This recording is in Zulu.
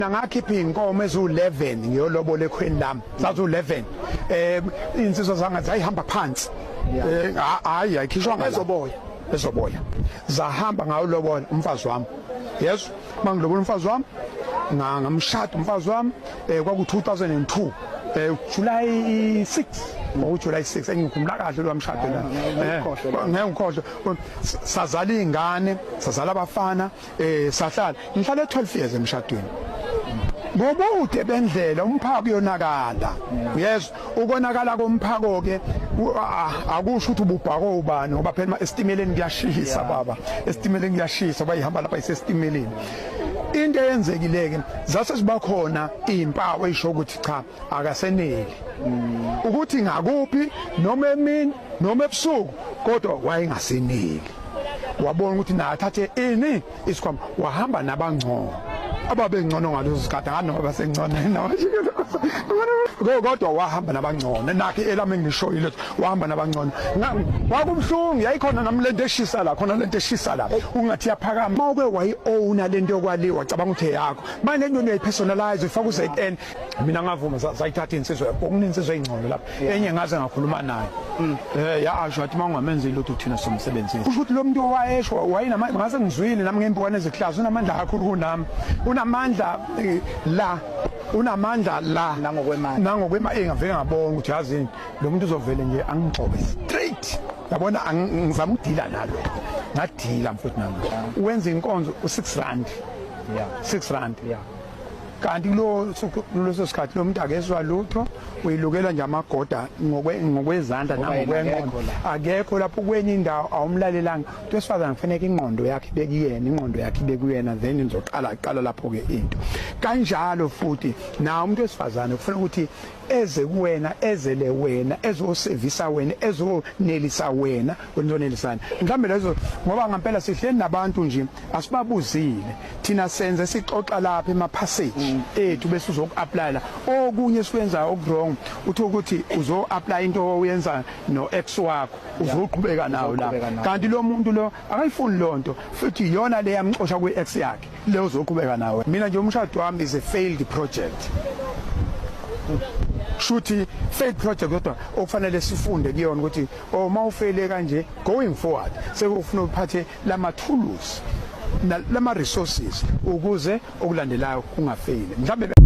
Nangakhipha inkomo ezu11 ngiyolobola ekhweni lami sazu11 insizwa zanga zayihamba phansi hayi ayikhishwa ezoboya zahamba ngawulobola umfazi wami yes mangilobola umfazi wami ngamshada umfazi wami kwaku 2002 July 6 July 6 engikhumbula kahle lo mshado la ngekhohle sazala izingane sazala abafana sahlala ngihlala 12 years emshadweni ngobude bendlela umphako uyonakala yes ukonakala komphako ke akusho ukuthi ububhako ubani ngoba phela estimeleni kuyashisa baba estimeleni kuyashisa bayihamba lapha isestimeleni into eyenzekileke zase siba khona izimpawu ezisho ukuthi cha akaseneli ukuthi ngakuphi noma emini noma ebusuku kodwa wayengaseneli wabona ukuthi nathathe ini isikhwama wahamba nabangcono ababengcono ngaleso sikhathi nganoma basengcono kodwa wahamba nabangcono nakhe elami ngishoyile wahamba nabangcono kwakumhlungu yayikhona nami lento eshisa la khona lento eshisa la ungathi yaphakama mawuke wayi-owna lento yokwaliwa wacabanga ukuthi yakho manje enye uyayipersonalize ufaka uZN mina ngavuma sayithatha insizwa okuninsizwa ezingcono lapha enye ngaze ngakhuluma nayo yasho athi mawungamenzi lutho thina somsebenzini kusho ukuthi lo muntu wayesho wayinamandla ngase ngizwile nami ngempukane ezeclass unamandla kakhulu kunami unamandla la unamandla la nangokwema engavele ngabonga ukuthi yazini lo muntu uzovele nje angigcobe straight yabona ngizama ukudila nalo ngadila mfowethu nami wenza inkonzo u6 rand 6 rand kanti lo sikhathi lo muntu akezwa lutho uyilukela nje amagoda ngokwezandla nangokwenqondo akekho lapho kwenye indawo awumlalelanga umuntu wesifazane kufanele ingqondo yakhe ibekuyena ingqondo yakhe ibekuyena then izoqala lapho ke into kanjalo futhi na umuntu wesifazane kufanele ukuthi eze kuwena ezele wena ezosevisa wena ezonelisa wena wenizonelisana mhlambe lezo ngoba ngempela sihleli nabantu nje asibabuzile thina senze sixoxa lapha emapassage ethu bese uzoku-apply la okunye sikwenza okurong uthi ukuthi uzo-apply into oyenza no-ex wakho uzoqhubeka nawo la kanti lo muntu lo akayifuni lonto futhi iyona le yamxosha kwi-ex yakhe leyo uzoqhubeka nawe mina nje umshado wami is a failed project shuthi failed project kodwa okufanele sifunde kuyona ukuthi mawufele kanje going forward sekufuna uphathe lama tools lama resources ukuze okulandelayo kungafeli mhlambe